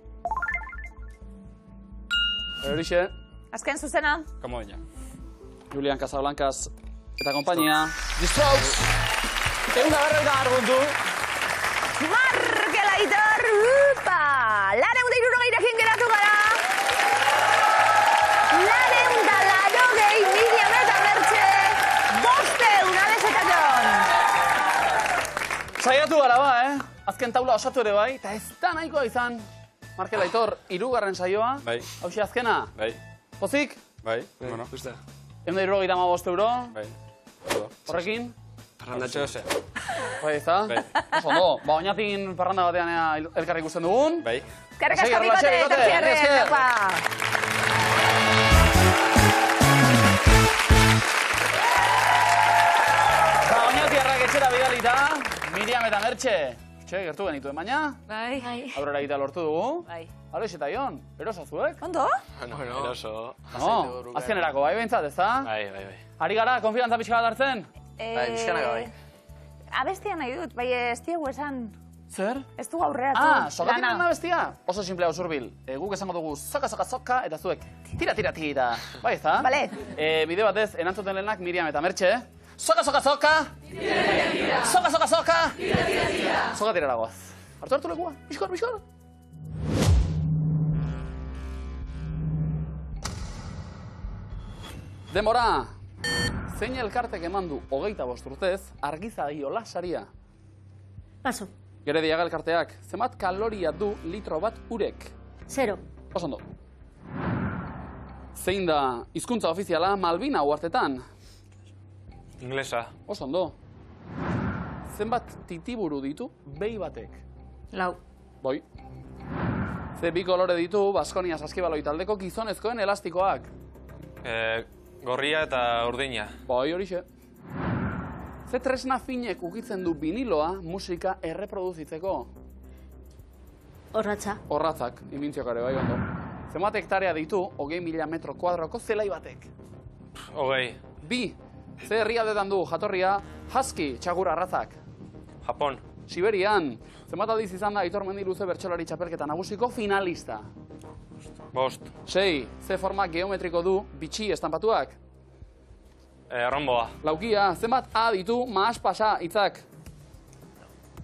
Horixe. Azken zuzena. Komodina. Julian Casablancas eta kompainia. The Strokes. 150 puntu. Mark Laitor. Upa! 260 geratu gara. 280 Miriam eta Mertxe. 500 Alex eta John. Saiatu gara ba, Azken taula osatu ere bai, eta ez da nahikoa izan. Mark Laitor, 3. saioa. Bai. Hauxe azkena. Bai. Pozik? Bai. Bueno. Justa. 175 euro. Bai. Horrekin? Parrandatxo ose. Bai, ez da? Bai. Oso, ondo. Ba, oinatin parranda batean elkarri ikusten dugun. Bai. Karrik asko Lasai, bikote, lasai, eta bikote. zierren. Esker. Apa. Mertxe! Txe, gertu genituen baina? Bai. Aurrera egitea lortu dugu. Bai. Alex eta Ion, erosazuek? Ondo? Bueno, Eroso. No, azkenerako, bai behintzat, ez da? Bai. Ari gara, konfiantza pixka bat hartzen? bai, pixkanaka bai. Abestia nahi dut, bai ez diegu esan. Zer? Ez du aurreratu. Sokatik dena bestia? Oso simplea usurbil. Guk esango dugu soka, eta zuek tira. Bai, ez da? Bale. Bide batez, erantzuten lehenak Miriam eta Mertxe. Soka! Tira! Soka! Tira! Soka tirara goaz. Hartu lekua, bizkor! Demora! Zein elkartek eman du 25 urtez Argizadiola saria? Paso. Gerediaga elkarteak, zenbat kaloria du litro bat urek? 0. Oso ondo. Zein da hizkuntza ofiziala Malvina uhartetan? Inglesa. Oso ondo. Zenbat titiburu ditu behi batek? 4. Boi. Ze bi kolore ditu Baskonia saskibaloi taldeko gizonezkoen elastikoak? Gorria eta urdina. Bai, horixe. Ze tresna finek ukitzen du viniloa musika erreproduzitzeko? Horratza. Horratzak, inbintziokare, bai ondo. Zenbat hektarea ditu 20.000 metro kuadroko zelai batek? 20. 2. Ze herrialdetan du jatorria Husky txakur arrazak? Japon. Siberian. Zenbat aldiz izan da Aitor Mendiluze bertsolari txapelketa nagusiko finalista? 5. 6. Ze forma geometriko du bitxi estampatuak? Romboa. Laukia. Zenbat A ditu mahas pasa hitzak?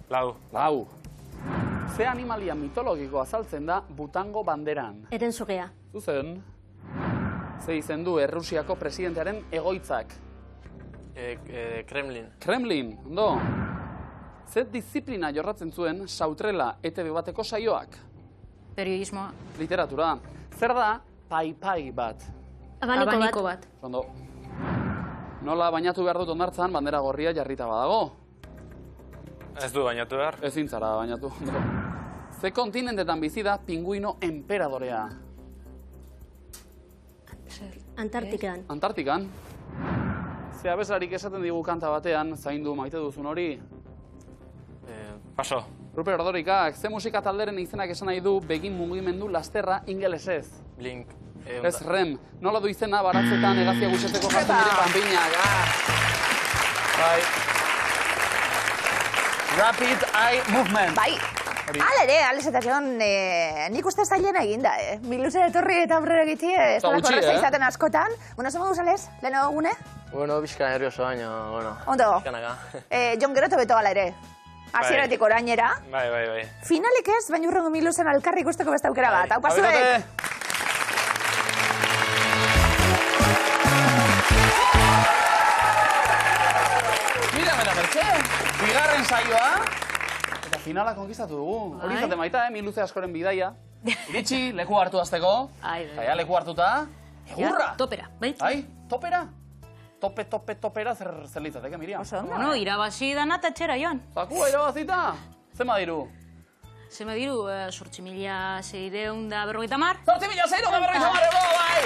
4. Ze animalia mitologiko azaltzen da Butango banderan? Erenzugea. Zuzen. Ze izen du Errusiako presidentearen egoitzak? Kremlin. Kremlin, ondo. Ze disiplina jorratzen zuen Sautrela ETV bateko saioak? Periodismoa. Literatura. Zer da pai bat? Abaniko bat. Ondo. Nola bainatu behar dut hondartzan bandera gorria jarrita badago? Ez du bainatu behar. Ezin zara bainatu. Ze kontinentetan bizi da pinguino enperadorea? Antartikan. Antartikan. Ze abeslarik esaten digu kanta batean, zaindu maite duzun hori? Paso. Ruper Ordorikak, ze musika talderen izenak esan nahi du begin mugimendu lasterra ingelesez? Blink. Ez rem, nola du izena baratzetan egazia guxetzeko jartzen diren panpinak. Bai. Rapid Eye Movement. Bai. Hala ere, Alex eta Jon, nik uste zailena eginda, Miluze etorri eta aurrera egitie, ez dela korreza izaten askotan. Bueno, zemo duz, Alex, lehenago gune? Bueno, bizka nervioso baina, bueno. Ondo. Bizkanaka. Jon gero beto gala ere. Hasieratik orainera. Bai. Finalik ez, baina urrengo Miluzen alkarri ikusteko beste aukera bat. Hau pasuek! Mira, Mertxe, bigarren saioa, eta finala konkistatu dugu. Hori izaten baita, Miluze askoren bidaia. Iritsi, leku hartu azteko. Zaila leku hartuta. Egurra! Topera, bai? Ai, topera? Topera zer litzateke, Miriam? Bueno, irabazi dana eta etxera joan. Zakua irabazita? Zema diru? Zema diru, 8.650. 8.650 euro, bai!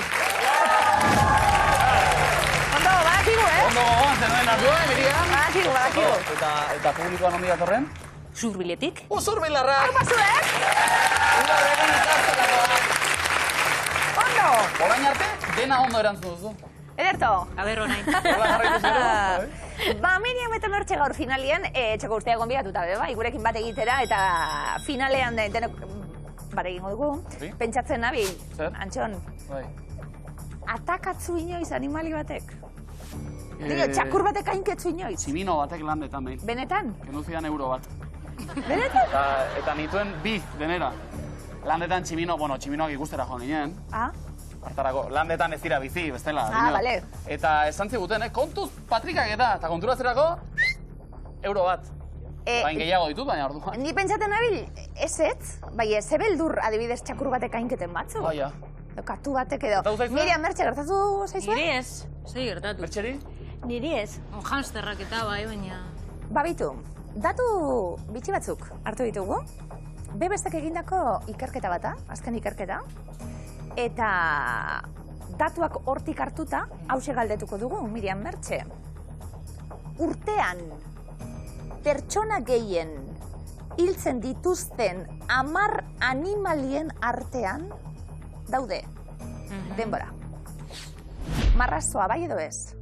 Ondo, badakigu, Ondo gogoan zenuen hartu, Miriam? Badakigu. Eta publikoan ondi datorren? Zurbiletik. Zurbilarra! Hau pasuek! Ondo! Orain arte, dena ondo erantzun duzu. Ederto. A ber, orain. Hola, jarraitu zero. Ba, Miriam eta Mertxe gaur finalian, txoko urtea gonbidatuta, bai, gurekin bat egitera, eta finalean denok bat egingo dugu. Pentsatzen nabil, Antxon, atakatzu inoiz animali batek? Dio, txakur batek ainketzu inoiz? Tximino batek landetan behin. Benetan? Genuzidan euro bat. Benetan? Eta nituen bi denera. Landetan tximino, bueno, tximinoak ikustera joan ginen. Hartarako, landetan ez dira bizi, bestela. Bale. Eta esan ziguten, kontuz patrikak eta konturatzerako euro bat. Bain gehiago ditut, baina orduan. Ni pentsaten nabil, ez, bai ez beldur adibidez txakur batek ainketen batzu. Baina. Katu batek edo. Miriam, Mertxe, gertatu zaizue? Niri ez, zei gertatu. Mertxeri? Niri ez. Hamsterrak eta bai, baina... Babitu, datu bitxi batzuk hartu ditugu. Bebestek egindako ikerketa bata, azken ikerketa. Eta datuak hortik hartuta, hause galdetuko dugu, Miriam, Mertxe. Urtean, pertsona gehien hiltzen dituzten 10 animalien artean daude. Denbora. Marrazoa, bai edo ez?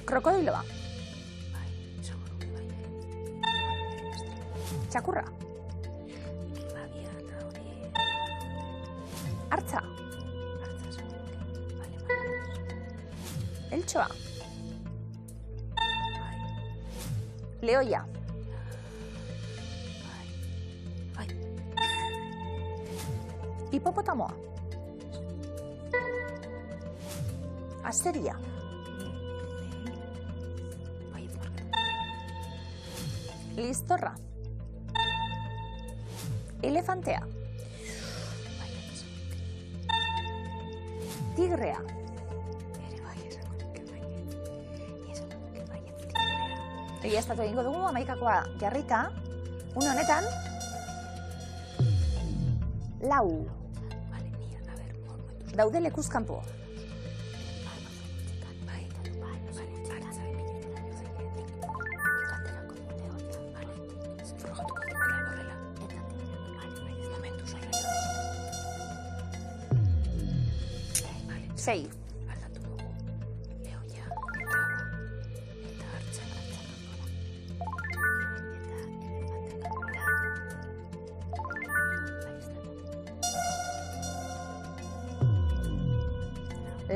Krokodiloa. Txakurra. Artza. Eltxoa. Lehoia. Hipopotamoa. Asteria. Listorra. Elefantea. Tigrea. Egia estatu egingo dugu, 11koa jarrita. Une honetan, 4 daude lekuz kanpo. Sei.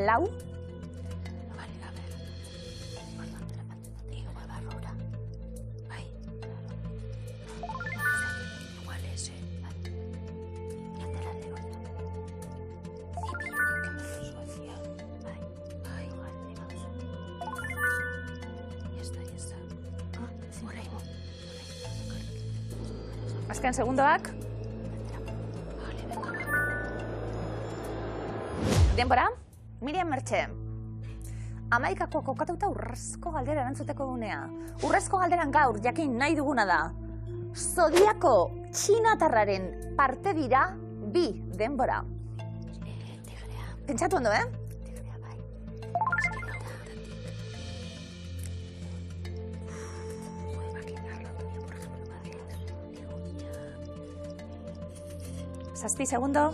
Lau. Azken segundoak. Denbora. Miriam Mertxe. 11koa kokatuta urrezko galdera erantzuteko unea. Urrezko galderan gaur jakin nahi duguna da. Zodiako txinatarraren parte dira bi denbora. Pentsatu ondo, Zazpi segundo.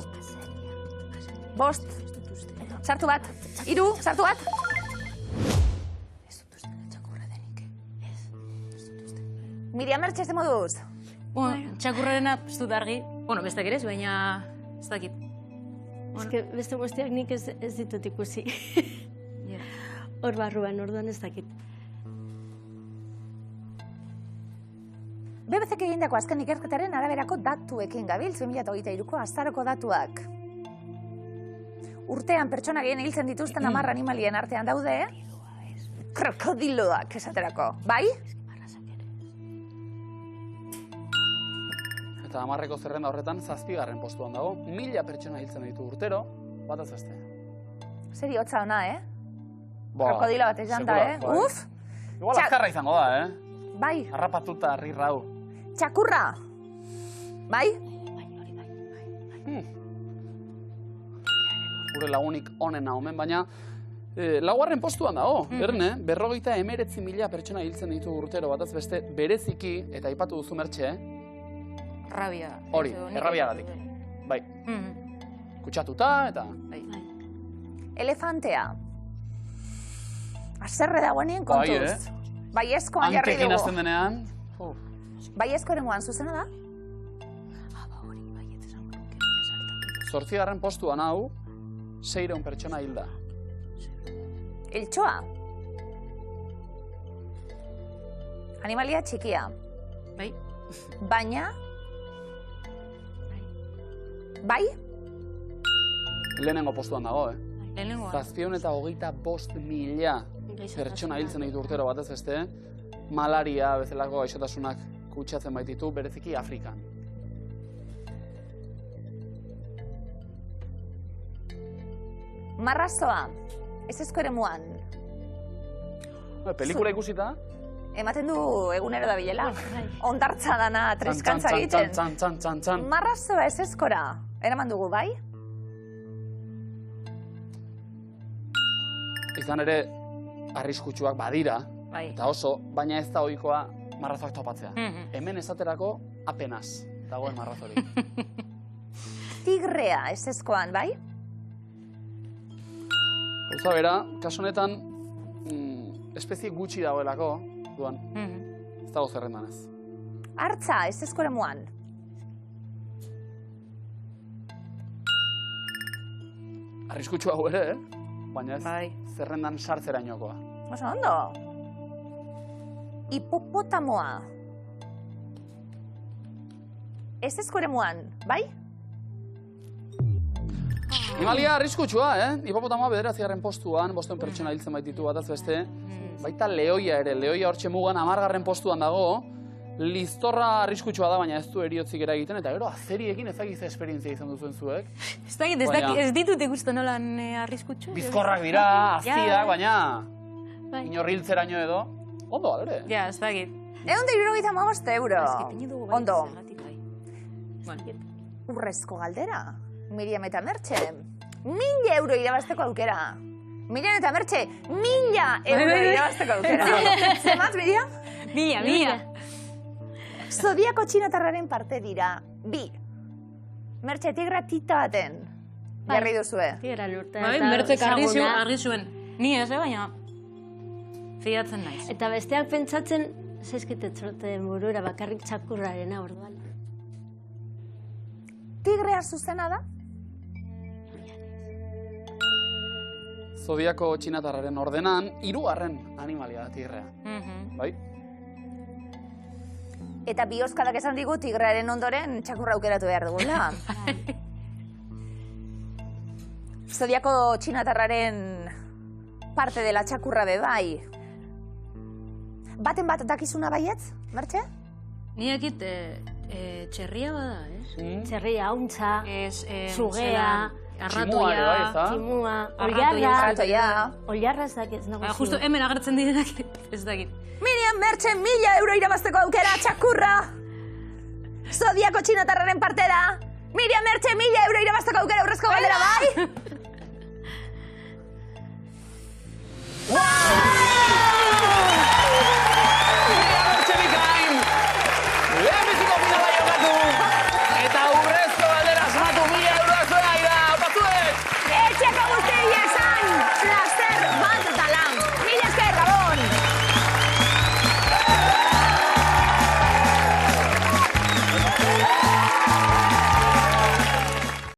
5. Sartu bat. 3. Sartu bat. Miriam Mertxe, ze moduz? Txakurrarena ez dut argi. Beste gerez, baina ez dakit. Beste guztiak nik ez ditut ikusi. Hor barruan, orduan ez dakit. BBC-k egindako azken ikerketaren araberako datuekin gabil, 2023ko azaroko datuak. Urtean pertsona gehien hiltzen dituzten 10 animalien artean daude, krokodiloak esaterako, bai? Eta 10ko zerrenda horretan 7. postuan dago. 1000 pertsona hiltzen ditu urtero, bataz beste. Zeri hotza ona, Krokodilo bat izan da, Uf! Igual azkarra izango da, Bai. Harrapatuta, rirrau. Txakurra! Bai? Gure lagunik onena omen, baina 4. postuan dago, Erne, 59.000 pertsona hiltzen ditu urtero, bataz beste bereziki, eta aipatu duzu Mertxe, Rabia. Hori, errabiagatik. Bai. Kutsatuta eta... Elefantea. Aserre dagoenien kontuz. Baiezkoan jarri dugu. Hankekin azten denean... Baiezkoaren guan zuzena da? 8. postuan hau, 600 pertsona hilda. Eltxoa. Animalia txikia. Bai. Baina... Bai? Lehenengo postuan dago, Lehenengoa. 725.000 pertsona hiltzen ditu urtero batez beste, malaria bezalako gaixotasunak kutsatzen baititu, bereziki Afrikan. Marrazoa. Ezezko eremuan. Pelikula ikusita? Ematen du egunero da bilela. Ondartza dana triskantza egiten. Marrazoa ezezkora. Eraman dugu, bai? Izan ere, arriskutsuak badira, eta oso, baina ez da ohikoa marrazoak topatzea. Hemen esaterako apenas dagoen marrazori. Tigrea, ez ezkoan, bai? Gauza bera, kasu honetan, espezie gutxi dagoelako, duan. Ez dago zerrendan ez. Artza, ez ezko eremuan. Arriskutsu hau ere, baina ez zerrendan sartzerainokoa. Oso ondo. Hipopotamoa. Ez ezko eremuan, bai? Animalia arriskutsua, Hipopotamoa 9. postuan, 5 pertsona hiltzen baititu bataz beste. Baita lehoia ere, lehoia hortxe mugan 10. postuan dago. Liztorra arriskutsua da, baina ez du eriotzik eragiten, eta gero azeriekin ezagiz esperientzia izan duzuen zuek. Ez ditut ikusten nolan arriskutsu. Bizkorrak dira, aziak, baina inorriltzeraino edo. Ondo, alere. Ja, ez dakit. 175 euro. Ondo. Urrezko galdera. Miriam eta Mertxe. 1000 euro irabazteko aukera. Miriam eta Mertxe, 1000 euro irabazteko aukera. Zemat, Miriam? 1000. Zodiako txinatarraren parte dira. 2. Mertxe, tigra tita baten. Jarri duzue. Tigra lurte. Mertxek argi zuen. Ni ez, baina fiatzen naiz. Eta besteak pentsatzen, zezkitetzote burura bakarrik txakurrarena orduan. Tigrea zuzena da? Zodiako txinatarraren ordenan, 3. animalia da tigrea. Bai? Eta bioskadak esan digu tigrearen ondoren txakurra aukeratu behar dugula. Zodiako txinatarraren parte dela txakurra be bai. Baten bat dakizuna baietz, Mertxe? Ni ekit txerria bada, ez? Txerria, hauntza, sugea, arratoia, tximua, arratoia. Oliarra ez dakit. Justo hemen agertzen direnak ez dakit. Miriam Mertxe, 1000 euro irabazteko aukera, txakurra! Zodiako txinatarraren partera! Miriam Mertxe, 1000 euro irabazteko aukera, urrezko galdera, bai?